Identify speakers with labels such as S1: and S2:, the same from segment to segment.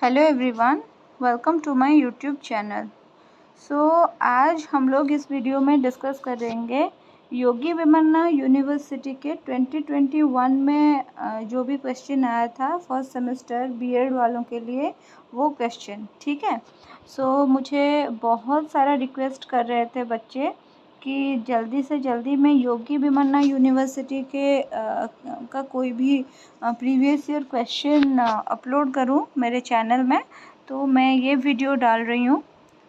S1: Hello everyone, welcome to my YouTube channel. आज हम लोग इस वीडियो में डिस्कस करेंगे योगी वेमन्ना यूनिवर्सिटी के 2021 में जो भी क्वेश्चन आया था फर्स्ट सेमेस्टर बीएड वालों के लिए, वो क्वेश्चन। ठीक है। मुझे बहुत सारा रिक्वेस्ट कर रहे थे बच्चे कि जल्दी से जल्दी मैं योगी वेमन्ना यूनिवर्सिटी के का कोई भी प्रीवियस ईयर क्वेश्चन अपलोड करूं मेरे चैनल में। तो मैं ये वीडियो डाल रही हूँ।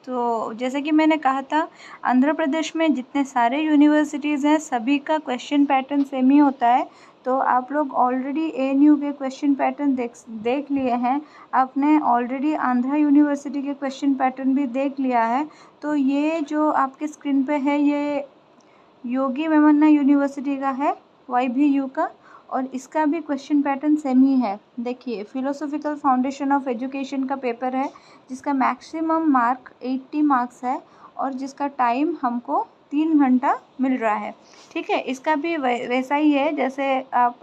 S1: तो जैसे कि मैंने कहा था, आंध्र प्रदेश में जितने सारे यूनिवर्सिटीज़ हैं सभी का क्वेश्चन पैटर्न सेम ही होता है। तो आप लोग ऑलरेडी एएनयू के क्वेश्चन पैटर्न देख लिए हैं। आपने ऑलरेडी आंध्रा यूनिवर्सिटी के क्वेश्चन पैटर्न भी देख लिया है। तो ये जो आपके स्क्रीन पे है ये योगी वेमन्ना यूनिवर्सिटी का है, YVU का, और इसका भी क्वेश्चन पैटर्न सेम ही है। देखिए, फिलोसॉफिकल फाउंडेशन ऑफ एजुकेशन का पेपर है जिसका मैक्सिमम मार्क 80 मार्क्स है और जिसका टाइम हमको 3 घंटा मिल रहा है। ठीक है। इसका भी वैसा ही है जैसे आप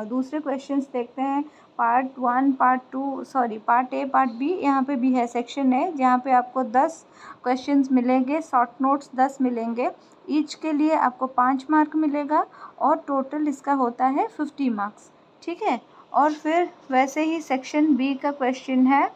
S1: दूसरे क्वेश्चंस देखते हैं। Part 1, part 2, sorry part A, part B, यहाँ पे भी है सेक्शन है जहाँ पे आपको 10 क्वेश्चंस मिलेंगे, शॉर्ट नोट्स 10 मिलेंगे। ईच के लिए आपको 5 मार्क मिलेगा और टोटल इसका होता है 50 मार्क्स। ठीक है। और फिर वैसे ही सेक्शन बी का क्वेश्चन है,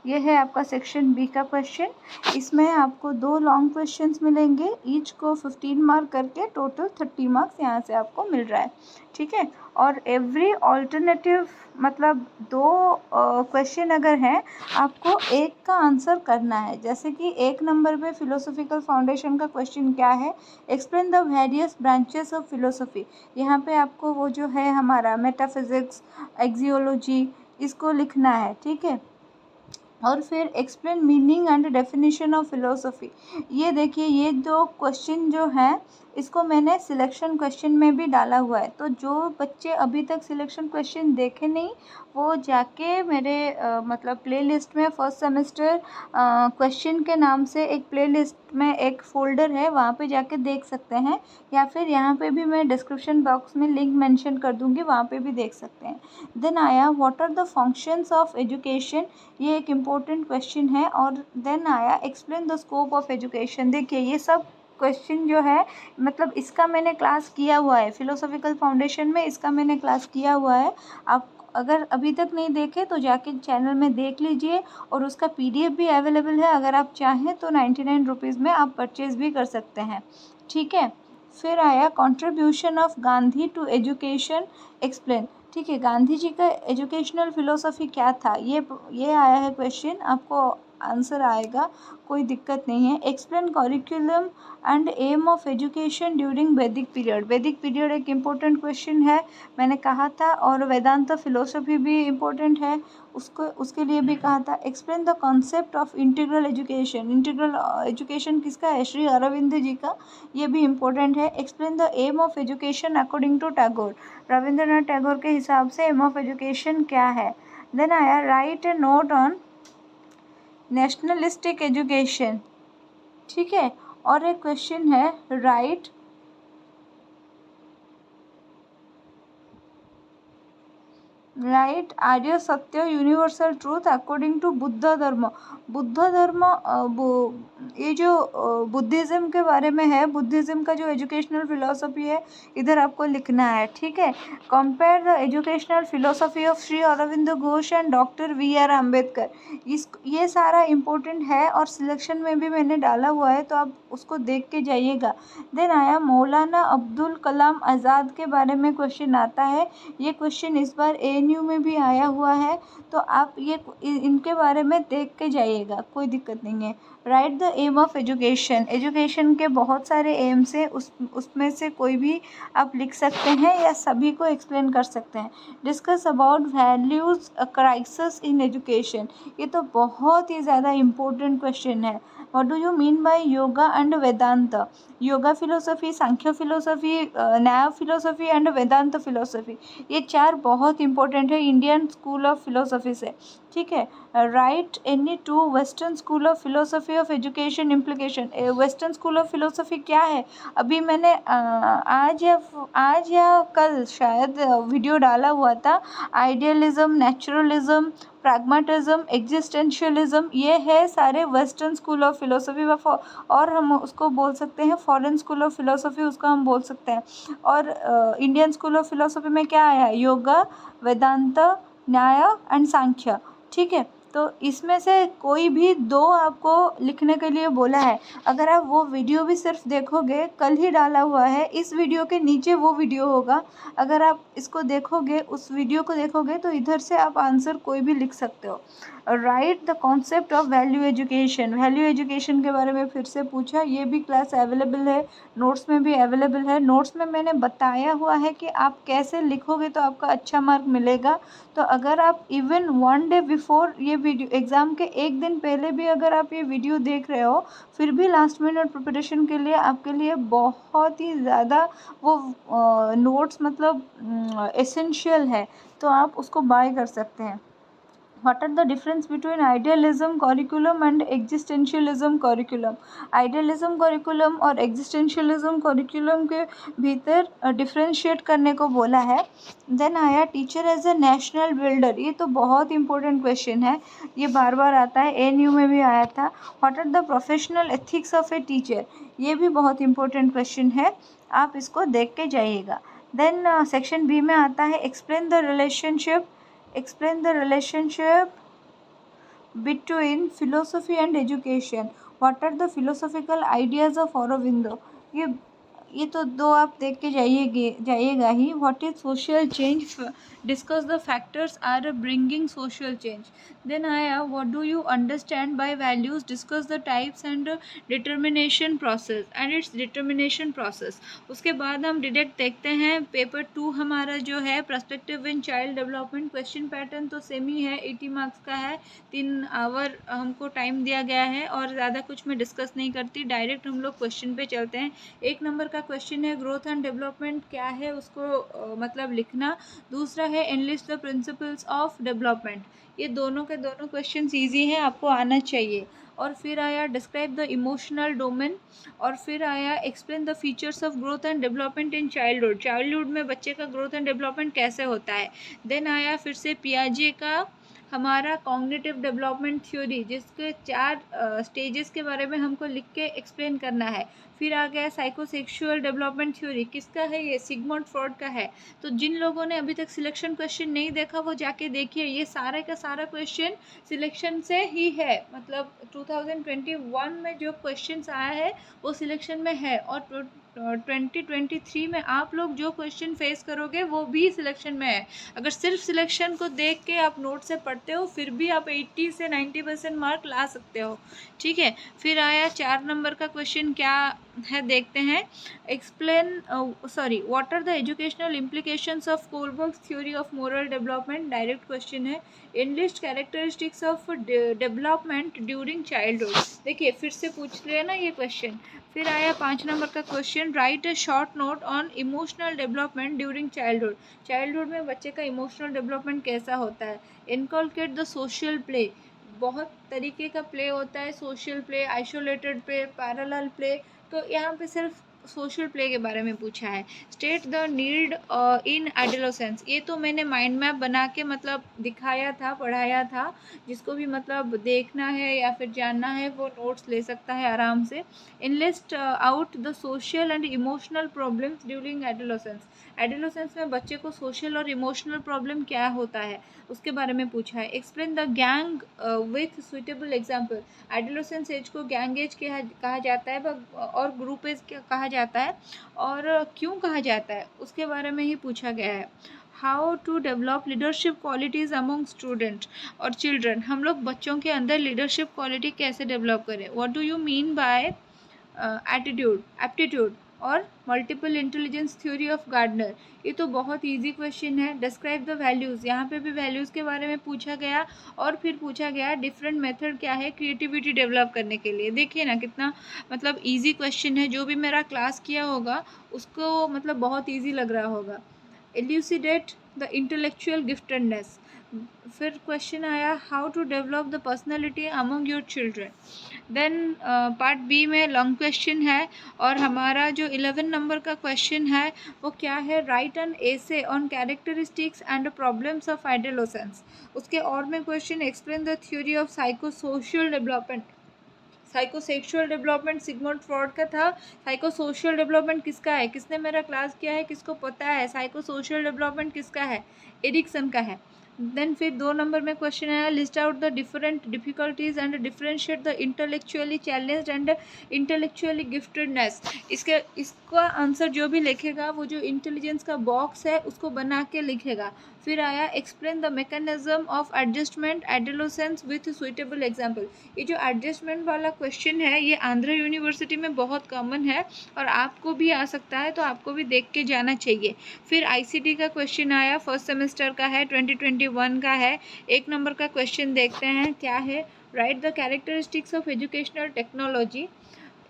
S1: ये है आपका सेक्शन बी का क्वेश्चन। इसमें आपको 2 लॉन्ग क्वेश्चंस मिलेंगे, ईच को 15 मार्क करके टोटल 30 मार्क्स यहाँ से आपको मिल रहा है। ठीक है। और एवरी ऑल्टरनेटिव मतलब 2 क्वेश्चन अगर हैं, आपको एक का आंसर करना है। जैसे कि 1 नंबर पे फिलोसॉफिकल फाउंडेशन का क्वेश्चन क्या है, explain the various branches of philosophy. यहाँ पे आपको वो जो है हमारा मेटाफिजिक्स, एक्सियोलॉजी, इसको लिखना है। ठीक है। और फिर explain meaning and definition of philosophy. ये देखिए, ये 2 क्वेश्चन जो हैं इसको मैंने सिलेक्शन क्वेश्चन में भी डाला हुआ है। तो जो बच्चे अभी तक सिलेक्शन क्वेश्चन देखे नहीं, वो जाके मेरे मतलब प्लेलिस्ट में फर्स्ट सेमेस्टर क्वेश्चन के नाम से एक प्लेलिस्ट में एक फ़ोल्डर है, वहाँ पे जाके देख सकते हैं, या फिर यहाँ पे भी मैं डिस्क्रिप्शन बॉक्स में लिंक मेंशन कर दूँगी, वहाँ पे भी देख सकते हैं। देन आया what are the functions of education, ये एक इम्पोर्टेंट क्वेश्चन है। और देन आया explain the scope of education. देखिए, ये सब क्वेश्चन जो है मतलब इसका मैंने क्लास किया हुआ है फिलोसॉफिकल फाउंडेशन में, इसका मैंने क्लास किया हुआ है। आप अगर अभी तक नहीं देखे तो जाके चैनल में देख लीजिए, और उसका PDF भी अवेलेबल है। अगर आप चाहें तो 99 रुपीज़ में आप परचेज़ भी कर सकते हैं। ठीक है। फिर आया contribution of Gandhi to education explain. ठीक है, गांधी जी का एजुकेशनल फिलोसफी क्या था, ये आया है क्वेश्चन, आपको आंसर आएगा, कोई दिक्कत नहीं है। Explain curriculum and aim of education during Vedic period. Vedic period एक इम्पोर्टेंट क्वेश्चन है, मैंने कहा था। और वेदांत फिलोसफी भी इम्पोर्टेंट है, उसके लिए भी कहा था। Explain the concept of integral education. Integral education किसका है, श्री अरविंद जी का, ये भी इम्पोर्टेंट है। Explain the aim of education according to Tagore. Rabindranath Tagore के हिसाब से एम ऑफ एजुकेशन क्या है। देन आया write a note on nationalistic education. ठीक है। और एक क्वेश्चन है write Arya Satya universal truth according to Buddha Dharma. Buddha धर्म ये जो बुद्धिज़्म के बारे में है, बुद्धिज़्म का जो एजुकेशनल फिलोसफी है, इधर आपको लिखना है। ठीक है। Compare the educational philosophy of Shri Aurobindo Ghosh and doctor VR Ambedkar. ये सारा इम्पोर्टेंट है और सिलेक्शन में भी मैंने डाला हुआ है, तो आप उसको देख के जाइएगा। देन आया मौलाना अब्दुल कलाम आज़ाद के बारे में क्वेश्चन आता है। ये क्वेश्चन इस बार ANU में भी आया हुआ है, तो आप ये इनके बारे में देख के जाइएगा, कोई दिक्कत नहीं है। Write the aim of education. Education के बहुत सारे एम्स हैं, उसमें से कोई भी आप लिख सकते हैं या सभी को एक्सप्लेन कर सकते हैं। Discuss about values crisis in education. ये तो बहुत ही ज़्यादा इम्पोर्टेंट क्वेश्चन है। What do you mean by yoga and Vedanta. Yoga philosophy, Sankhya philosophy, Nyaya philosophy and Vedanta philosophy, ये 4 बहुत इंपॉर्टेंट है इंडियन स्कूल ऑफ फिलोसफी से। ठीक है। Right any 2 western school of philosophy of education implication. Western school of philosophy क्या है, अभी मैंने आज या कल शायद वीडियो डाला हुआ था। आइडियलिज्म, नेचुरलिज्म, प्रैग्मेटिज्म, एग्जिस्टेंशियलिज्म, ये है सारे वेस्टर्न स्कूल ऑफ फिलोसफी और हम उसको बोल सकते हैं फॉरेन स्कूल ऑफ फिलोसफी, उसको हम बोल सकते हैं। और इंडियन स्कूल ऑफ फिलोसफी में क्या आया? योगा, वेदांत, न्याय एंड सांख्य। ठीक है, तो इसमें से कोई भी दो आपको लिखने के लिए बोला है। अगर आप वो वीडियो भी सिर्फ देखोगे, कल ही डाला हुआ है, इस वीडियो के नीचे वो वीडियो होगा, अगर आप इसको देखोगे, उस वीडियो को देखोगे, तो इधर से आप आंसर कोई भी लिख सकते हो। Right the concept of value education. Value education के बारे में फिर से पूछा, ये भी क्लास अवेलेबल है, नोट्स में भी अवेलेबल है। नोट्स में मैंने बताया हुआ है कि आप कैसे लिखोगे तो आपका अच्छा मार्क मिलेगा। तो अगर आप इवन 1 डे बिफोर ये वीडियो, एग्ज़ाम के एक दिन पहले भी अगर आप ये वीडियो देख रहे हो, फिर भी लास्ट मिनट प्रिपरेशन के लिए आपके लिए बहुत ही ज़्यादा वो नोट्स मतलब एसेंशियल है, तो आप उसको बाय कर सकते हैं। What are the difference between idealism curriculum and existentialism curriculum? Idealism curriculum और existentialism curriculum के भीतर डिफ्रेंशिएट करने को बोला है। देन आया teacher as a national builder. ये तो बहुत इंपॉर्टेंट क्वेश्चन है, ये बार बार आता है, ANU में भी आया था। What are the professional ethics of a teacher? ये भी बहुत इंपॉर्टेंट क्वेश्चन है, आप इसको देख के जाइएगा। देन सेक्शन बी में आता है explain the relationship between philosophy and education. What are the philosophical ideas of Aurobindo? ये तो दो आप देख के जाइएगा ही। What is social change? Discuss the factors are bringing social change. Then आया what do you understand by values? Discuss the types and determination process and its determination process. उसके बाद हम डायरेक्ट देखते हैं पेपर 2 हमारा जो है perspective in child development. Question pattern तो सेम ही है, 80 मार्क्स का है, 3 आवर हमको टाइम दिया गया है और ज़्यादा कुछ मैं डिस्कस नहीं करती, डायरेक्ट हम लोग क्वेश्चन पे चलते हैं। 1 नंबर का क्वेश्चन है ग्रोथ एंड डेवलपमेंट क्या है, उसको मतलब लिखना। दूसरा है analyst the principles of development. ये दोनों के दोनों क्वेश्चन ईजी हैं, आपको आना चाहिए। और फिर आया डिस्क्राइब द इमोशनल डोमेन, और फिर आया explain the features of growth and development in childhood. Childhood में बच्चे का ग्रोथ एंड डेवलपमेंट कैसे होता है। देन आया फिर से पियाजे का हमारा कॉग्निटिव डेवलपमेंट थ्योरी, जिसके 4 स्टेजेस के बारे में हमको लिख के एक्सप्लेन करना है। फिर आ गया साइकोसेक्सुअल डेवलपमेंट थ्योरी, किसका है ये? सिगमंड फ्रॉड का है। तो जिन लोगों ने अभी तक सिलेक्शन क्वेश्चन नहीं देखा वो जाके देखिए, ये सारे का सारा क्वेश्चन सिलेक्शन से ही है, मतलब 2021 में जो क्वेश्चंस आया है वो सिलेक्शन में है, और 2023 में आप लोग जो क्वेश्चन फेस करोगे वो भी सिलेक्शन में है। अगर सिर्फ सिलेक्शन को देख के आप नोट से पढ़ते हो फिर भी आप 80 से 90% मार्क ला सकते हो। ठीक है, फिर आया 4 नंबर का क्वेश्चन क्या है देखते हैं। What are the educational implications of Kohlberg's theory of moral development? Direct question है। Enlist characteristics of development during childhood. देखिए फिर से पूछ लिया ना ये क्वेश्चन। फिर आया 5 नंबर का question right a short note on emotional development during childhood. Childhood में बच्चे का इमोशनल डेवलपमेंट कैसा होता है। इनकलकेट द सोशल प्ले, बहुत तरीके का प्ले होता है, social play, isolated play, parallel play, तो यहाँ पे सिर्फ सोशल प्ले के बारे में पूछा है। State the need in adolescence, ये तो मैंने माइंड मैप बना के मतलब दिखाया था, पढ़ाया था, जिसको भी मतलब देखना है या फिर जानना है वो नोट्स ले सकता है आराम से। Enlist out the social and emotional problems during adolescence. Adolescence में बच्चे को सोशल और इमोशनल प्रॉब्लम क्या होता है उसके बारे में पूछा है। Explain the gang with suitable example. Adolescence age को गैंग एज कहा जाता है और ग्रुप एज कहा जाता है, और क्यों कहा जाता है उसके बारे में ही पूछा गया है। How to develop leadership qualities among student और चिल्ड्रन, हम लोग बच्चों के अंदर लीडरशिप क्वालिटी कैसे डेवलप करें। What do you mean by aptitude और multiple intelligence theory of Gardner. ये तो बहुत इजी क्वेश्चन है। डिस्क्राइब द वैल्यूज़, यहाँ पे भी वैल्यूज़ के बारे में पूछा गया, और फिर पूछा गया डिफरेंट मेथड क्या है क्रिएटिविटी डेवलप करने के लिए। देखिए ना कितना मतलब इजी क्वेश्चन है, जो भी मेरा क्लास किया होगा उसको मतलब बहुत ईजी लग रहा होगा। एल्यूसिडेट द इंटेलेक्चुअल गिफ्टेडनेस, फिर क्वेश्चन आया how to develop the personality among your children. Then part B में लॉन्ग क्वेश्चन है और हमारा जो 11 नंबर का क्वेश्चन है वो क्या है, right an essay on characteristics and problems of adolescence. उसके और में question explain the theory of psycho social development. Psychosexual development Sigmund fraud का था। साइको सोशल डेवलपमेंट किसका है, किसने मेरा क्लास किया है, किसको पता है साइको सोशल डेवलपमेंट किसका है, एरिक्सन का है। देन फिर 2 नंबर में क्वेश्चन आया list out the different difficulties and differentiate the intellectually challenged and intellectually giftedness. इसका आंसर जो भी लिखेगा वो जो इंटेलिजेंस का बॉक्स है उसको बना के लिखेगा। फिर आया explain the mechanism of adjustment adolescence with suitable example. ये जो एडजस्टमेंट वाला क्वेश्चन है ये आंध्र यूनिवर्सिटी में बहुत कॉमन है और आपको भी आ सकता है, तो आपको भी देख के जाना चाहिए। फिर आईसीटी का क्वेश्चन आया, फर्स्ट सेमेस्टर का है, 2021 का है। 1 नंबर का क्वेश्चन देखते हैं क्या है, write the characteristics of educational technology.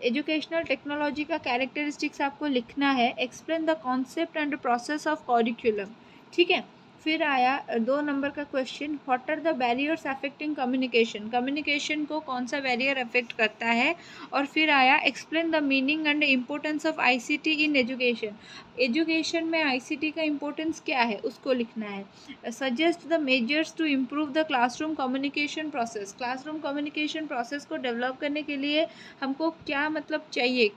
S1: Educational technology का कैरेक्टरिस्टिक्स आपको लिखना है, explain the concept and process of curriculum. ठीक है। फिर आया 2 नंबर का question, what are the barriers affecting communication. Communication को कौन सा बैरियर अफेक्ट करता है। और फिर आया explain the meaning and importance of ICT in education. Education में आईसीटी का इम्पोर्टेंस क्या है उसको लिखना है। Suggest the measures to improve the classroom communication process. Classroom communication process को डेवलप करने के लिए हमको क्या मतलब चाहिए,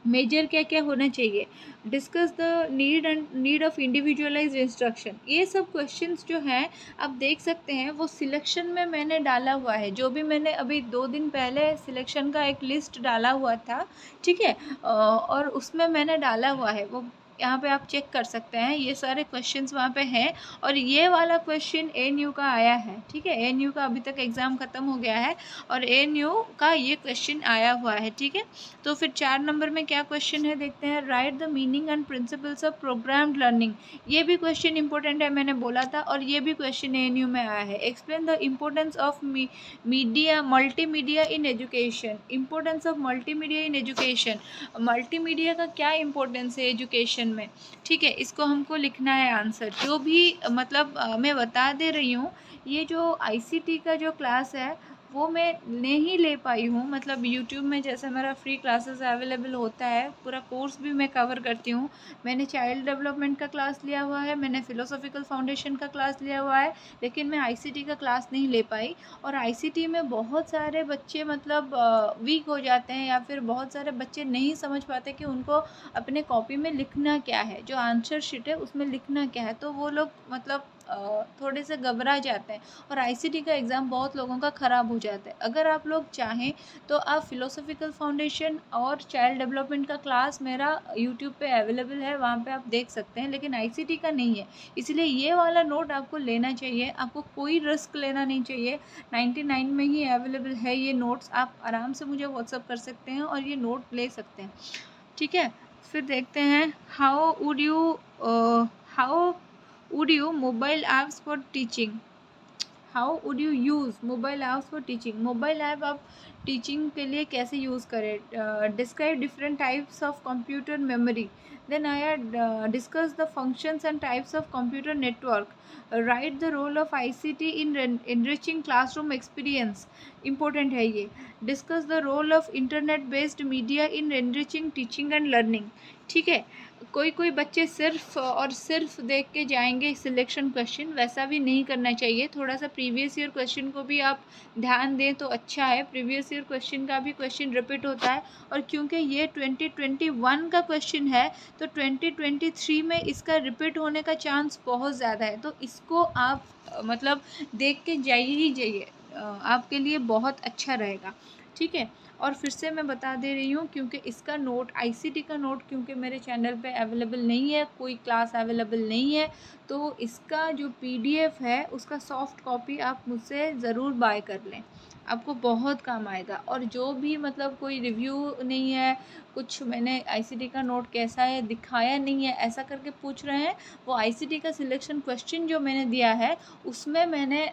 S1: मेजर क्या क्या होना चाहिए। Discuss the need of individualise instruction. ये सब क्वेश्चंस जो हैं आप देख सकते हैं वो सिलेक्शन में मैंने डाला हुआ है, जो भी मैंने अभी 2 दिन पहले सिलेक्शन का एक लिस्ट डाला हुआ था। ठीक है। और उसमें मैंने डाला हुआ है, वो यहाँ पे आप चेक कर सकते हैं, ये सारे क्वेश्चंस वहाँ पे हैं। और ये वाला क्वेश्चन एएनयू का आया है। ठीक है, एएनयू का अभी तक एग्ज़ाम ख़त्म हो गया है और एएनयू का ये क्वेश्चन आया हुआ है। ठीक है। तो फिर 4 नंबर में क्या क्वेश्चन है देखते हैं, right the meaning and principles of programmed learning. ये भी क्वेश्चन इंपॉर्टेंट है, मैंने बोला था, और ये भी क्वेश्चन एएनयू में आया है। Explain the importance of media multimedia in education. Importance of multimedia in education, multimedia का क्या इम्पोर्टेंस है एजुकेशन में। ठीक है, इसको हमको लिखना है आंसर। जो भी मतलब मैं बता दे रही हूँ, ये जो आईसीटी का जो क्लास है वो मैं नहीं ले पाई हूँ, मतलब यूट्यूब में जैसे मेरा फ्री क्लासेस अवेलेबल होता है, पूरा कोर्स भी मैं कवर करती हूँ। मैंने चाइल्ड डेवलपमेंट का क्लास लिया हुआ है, मैंने फ़िलोसॉफ़िकल फाउंडेशन का क्लास लिया हुआ है, लेकिन मैं आईसीटी का क्लास नहीं ले पाई। और आईसीटी में बहुत सारे बच्चे मतलब वीक हो जाते हैं, या फिर बहुत सारे बच्चे नहीं समझ पाते कि उनको अपने कॉपी में लिखना क्या है, जो आंसर शीट है उसमें लिखना क्या है, तो वो लोग मतलब थोड़े से घबरा जाते हैं और आईसीटी का एग्ज़ाम बहुत लोगों का ख़राब हो जाता है। अगर आप लोग चाहें तो आप फ़िलोसॉफ़िकल फाउंडेशन और चाइल्ड डेवलपमेंट का क्लास मेरा यूट्यूब पे अवेलेबल है, वहाँ पे आप देख सकते हैं, लेकिन आईसीटी का नहीं है। इसलिए ये वाला नोट आपको लेना चाहिए, आपको कोई रिस्क लेना नहीं चाहिए। 99 में ही अवेलेबल है ये नोट्स, आप आराम से मुझे व्हाट्सअप कर सकते हैं और ये नोट ले सकते हैं। ठीक है। फिर देखते हैं how would you mobile apps for teaching. How would you use mobile apps for teaching. Mobile app आप टीचिंग के लिए कैसे यूज़ करें। Describe different types of computer memory. Then आया discuss the functions and types of computer network. Write the role of ICT in enriching classroom experience. Important है ये। Discuss the role of internet based media in enriching teaching and learning. ठीक है। कोई कोई बच्चे सिर्फ और सिर्फ देख के जाएंगे सिलेक्शन क्वेश्चन, वैसा भी नहीं करना चाहिए। थोड़ा सा प्रीवियस ईयर क्वेश्चन को भी आप ध्यान दें तो अच्छा है। प्रीवियस ईयर क्वेश्चन का भी क्वेश्चन रिपीट होता है, और क्योंकि ये 2021 का क्वेश्चन है तो 2023 में इसका रिपीट होने का चांस बहुत ज़्यादा है, तो इसको आप मतलब देख के जाइए ही जाइए, आपके लिए बहुत अच्छा रहेगा। ठीक है। और फिर से मैं बता दे रही हूँ, क्योंकि इसका नोट आईसीटी का नोट क्योंकि मेरे चैनल पे अवेलेबल नहीं है, कोई क्लास अवेलेबल नहीं है, तो इसका जो पीडीएफ है उसका सॉफ्ट कॉपी आप मुझसे ज़रूर बाय कर लें, आपको बहुत काम आएगा। और जो भी मतलब कोई रिव्यू नहीं है, कुछ मैंने आईसीटी का नोट कैसा है दिखाया नहीं है ऐसा करके पूछ रहे हैं, वो आईसीटी का सिलेक्शन क्वेश्चन जो मैंने दिया है उसमें मैंने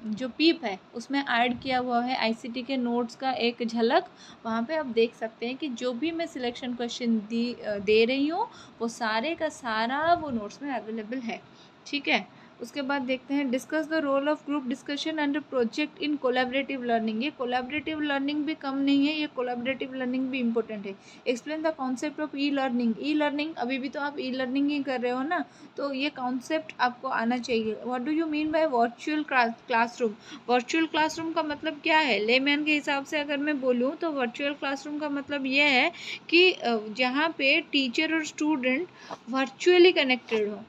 S1: जो पीप है उसमें ऐड किया हुआ है आईसीटी के नोट्स का एक झलक। वहाँ पे आप देख सकते हैं कि जो भी मैं सिलेक्शन क्वेश्चन दे रही हूँ वो सारे का सारा वो नोट्स में अवेलेबल है। ठीक है। उसके बाद देखते हैं discuss the role of group discussion and project in collaborative learning. ये कोलैबोरेटिव लर्निंग भी कम नहीं है, ये कोलैबोरेटिव लर्निंग भी इंपॉर्टेंट है। Explain the concept of e learning. E learning अभी भी तो आप ई लर्निंग ही कर रहे हो ना, तो ये कॉन्सेप्ट आपको आना चाहिए। What do you mean bye virtual classroom? Virtual classroom का मतलब क्या है? लेमैन के हिसाब से अगर मैं बोलूँ तो वर्चुअल क्लासरूम का मतलब ये है कि जहाँ पे टीचर और स्टूडेंट वर्चुअली कनेक्टेड हो।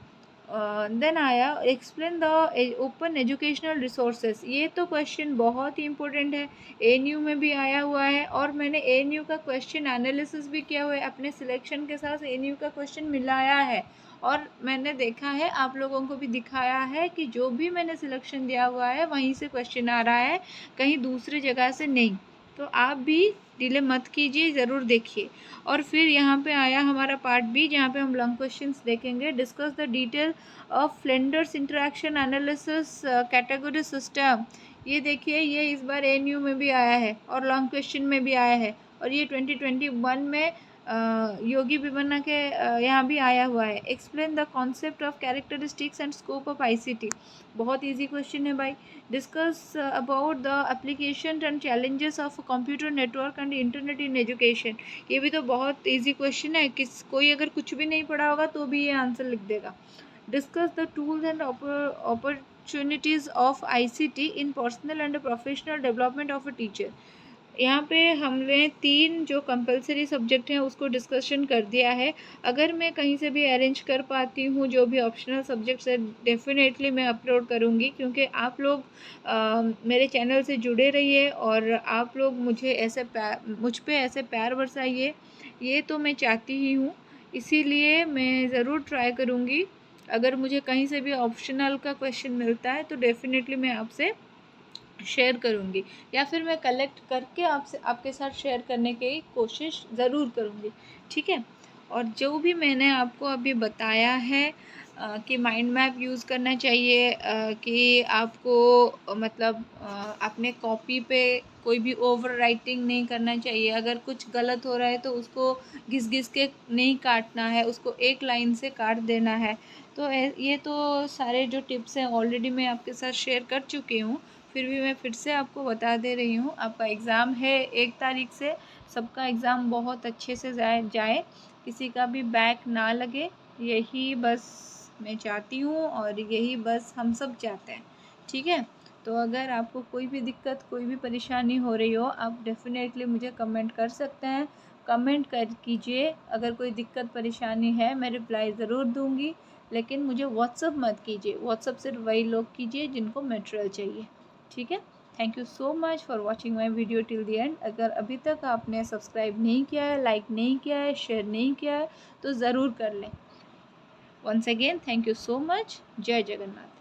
S1: देन आया explain the open educational resources. ये तो क्वेश्चन बहुत ही इंपॉर्टेंट है, ANU में भी आया हुआ है और मैंने ANU का क्वेश्चन एनालिसिस भी किया हुआ है, अपने सिलेक्शन के साथ ANU का क्वेश्चन मिलाया है और मैंने देखा है, आप लोगों को भी दिखाया है कि जो भी मैंने सिलेक्शन दिया हुआ है वहीं से क्वेश्चन आ रहा है, कहीं दूसरी जगह से नहीं। तो आप भी डिले मत कीजिए, ज़रूर देखिए। और फिर यहाँ पे आया हमारा पार्ट बी, जहाँ पे हम लॉन्ग क्वेश्चंस देखेंगे। Discuss the detail of Flanders interaction analysis category system. ये देखिए, ये इस बार ANU में भी आया है और लॉन्ग क्वेश्चन में भी आया है और ये 2021 में योगी विमन्ना के यहाँ भी आया हुआ है। Explain the concept of characteristics and scope of ICT। बहुत इजी क्वेश्चन है भाई। Discuss about the application and challenges of computer network and internet in education. ये भी तो बहुत इजी क्वेश्चन है, कोई अगर कुछ भी नहीं पढ़ा होगा तो भी ये आंसर लिख देगा। Discuss the tools and opportunities of ICT in personal and professional development of a teacher। यहाँ पे हमने 3 जो कंपलसरी सब्जेक्ट हैं उसको डिस्कशन कर दिया है। अगर मैं कहीं से भी अरेंज कर पाती हूँ जो भी ऑप्शनल सब्जेक्ट्स है, डेफिनेटली मैं अपलोड करूँगी, क्योंकि आप लोग मेरे चैनल से जुड़े रहिए और आप लोग मुझ पे ऐसे प्यार बरसाइए, ये तो मैं चाहती ही हूँ। इसीलिए मैं ज़रूर ट्राई करूँगी, अगर मुझे कहीं से भी ऑप्शनल का क्वेश्चन मिलता है तो डेफिनेटली मैं आपसे शेयर करूँगी, या फिर मैं कलेक्ट करके आपके साथ शेयर करने की कोशिश ज़रूर करूँगी, ठीक है। और जो भी मैंने आपको अभी बताया है कि माइंड मैप यूज़ करना चाहिए, कि आपको मतलब अपने कॉपी पे कोई भी ओवर राइटिंग नहीं करना चाहिए। अगर कुछ गलत हो रहा है तो उसको घिस घिस के नहीं काटना है, उसको एक लाइन से काट देना है। तो ये तो सारे जो टिप्स हैं ऑलरेडी मैं आपके साथ शेयर कर चुकी हूँ, फिर भी मैं फिर से आपको बता दे रही हूँ। आपका एग्ज़ाम है 1 तारीख से, सबका एग्ज़ाम बहुत अच्छे से जाए, किसी का भी बैक ना लगे, यही बस मैं चाहती हूँ और यही बस हम सब चाहते हैं, ठीक है। तो अगर आपको कोई भी दिक्कत, कोई भी परेशानी हो रही हो, आप डेफिनेटली मुझे कमेंट कर सकते हैं, कमेंट कर कीजिए। अगर कोई दिक्कत परेशानी है मैं रिप्लाई ज़रूर दूँगी, लेकिन मुझे व्हाट्सअप मत कीजिए। व्हाट्सअप सिर्फ वही लोग कीजिए जिनको मटेरियल चाहिए, ठीक है। Thank you so much for watching my video till the end. अगर अभी तक आपने सब्सक्राइब नहीं किया है, लाइक नहीं किया है, शेयर नहीं किया है तो ज़रूर कर लें। Once again thank you so much. Jai Jagannath.